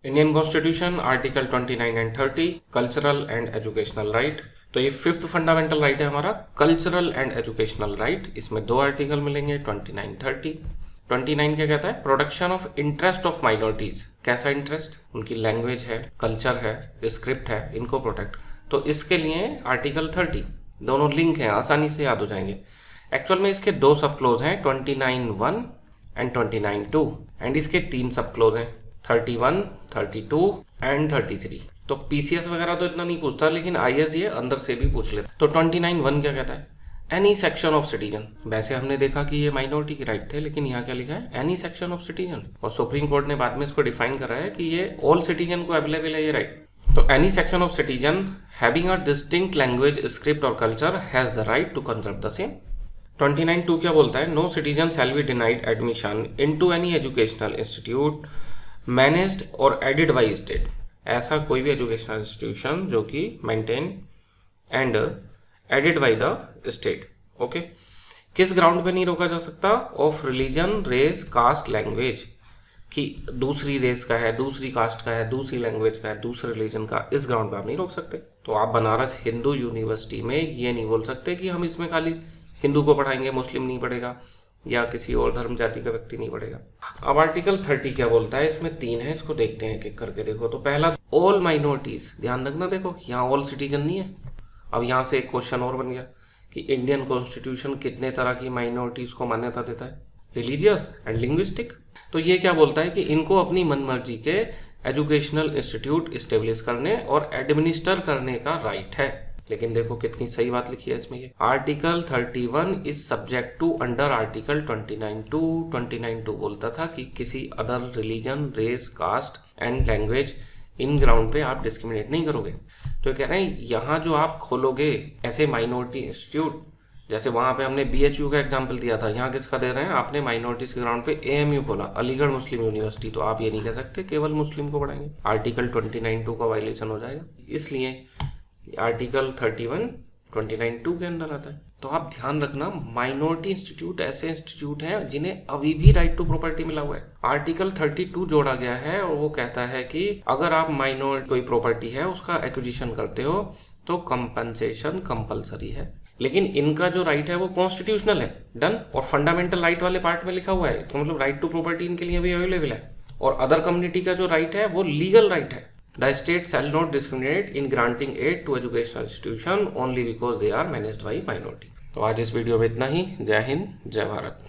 Indian constitution article 29 and 30 cultural and educational right. तो ये fifth fundamental right है हमारा, कल्चरल एंड एजुकेशनल राइट। इसमें दो आर्टिकल मिलेंगे 29 30। 29 क्या कहता है? Protection of interest of minorities. कैसा इंटरेस्ट? उनकी लैंग्वेज है, कल्चर है, स्क्रिप्ट है, इनको प्रोटेक्ट। तो इसके लिए आर्टिकल 30, दोनों लिंक हैं, आसानी से याद हो जाएंगे। एक्चुअल में इसके दो सब क्लोज हैं 29(1) एंड 29(2) एंड इसके तीन सब क्लोज हैं 31, 32 एंड 33। तो पीसीएस वगैरह तो इतना नहीं पूछता, लेकिन आईएएस ये अंदर से भी पूछ लेता। तो 29(1) क्या कहता है? Any section of citizen. वैसे हमने देखा कि ये माइनॉरिटी के राइट थे, लेकिन यहाँ क्या लिखा है? Any section of citizen. और सुप्रीम कोर्ट ने बाद में इसको डिफाइन करा है कि ये ऑल सिटीजन को अवेलेबल है ये राइट। तो any section of citizen having a distinct language, script और culture has the right to conserve the same. 29(2) क्या बोलता है? No citizen shall be denied admission into any educational institute managed और aided by state. ऐसा कोई भी educational institution जो कि maintain and aided by the state. Okay, किस ग्राउंड पे नहीं रोका जा सकता? Of religion, race, caste, language. कि दूसरी रेस का है, दूसरी कास्ट का है, दूसरी लैंग्वेज का है, दूसरे रिलीजन का, इस ग्राउंड पे आप नहीं रोक सकते। तो आप बनारस हिंदू यूनिवर्सिटी में ये नहीं बोल सकते कि हम इसमें खाली हिंदू को पढ़ाएंगे, मुस्लिम नहीं पढ़ेगा, या किसी और धर्म जाति का व्यक्ति नहीं पढ़ेगा। अब आर्टिकल 30 क्या बोलता है? इसमें तीन है, इसको देखते हैं एक करके। देखो, तो पहला ऑल माइनॉरिटीज, ध्यान रखना। देखो यहाँ ऑल सिटीजन नहीं है। अब यहाँ से एक क्वेश्चन और बन गया कि इंडियन कॉन्स्टिट्यूशन कितने तरह की माइनॉरिटीज को मान्यता देता है? Religious and linguistic. तो ये क्या बोलता है कि इनको अपनी मनमर्जी के एजुकेशनल इंस्टीट्यूट स्टेब्लिश करने और एडमिनिस्टर करने का राइट है। लेकिन देखो कितनी सही बात लिखी है इसमें। ये article 31 is subject to under article 29(2). 29(2) बोलता था कि किसी other religion, race, caste and language, in ground पे आप डिस्क्रिमिनेट नहीं करोगे। तो कह रहे हैं यहाँ जो आप खोलोगे ऐसे माइनॉरिटी इंस्टीट्यूट, जैसे वहां पे हमने बीएचयू का एग्जांपल दिया था, यहाँ किसका दे रहे हैं? आपने माइनॉरिटीज के ग्राउंड पे एएमयू खोला, अलीगढ़ मुस्लिम यूनिवर्सिटी। तो आप ये नहीं कह सकते केवल मुस्लिम को पढ़ाएंगे, आर्टिकल 29(2) का वायलेशन हो जाएगा। इसलिए आर्टिकल 31 29(2) के अंदर आता है। तो आप ध्यान रखना, माइनॉरिटी इंस्टीट्यूट ऐसे इंस्टीट्यूट हैं जिन्हें अभी भी राइट टू प्रॉपर्टी मिला हुआ है। आर्टिकल 32 जोड़ा गया है और वो कहता है कि अगर आप माइनॉरिटी कोई प्रॉपर्टी है उसका एक्विजिशन करते हो तो कंपनसेशन कंपलसरी है। लेकिन इनका जो राइट है वो कॉन्स्टिट्यूशनल है, डन, और फंडामेंटल राइट वाले पार्ट में लिखा हुआ है। तो मतलब राइट टू प्रॉपर्टी इनके लिए भी अवेलेबल है। और अदर कम्युनिटी का जो राइट है वो लीगल राइट है। The state shall not discriminate in granting aid to educational institution only because they are managed by minority। तो आज इस वीडियो में इतना ही। जय हिंद, जय भारत।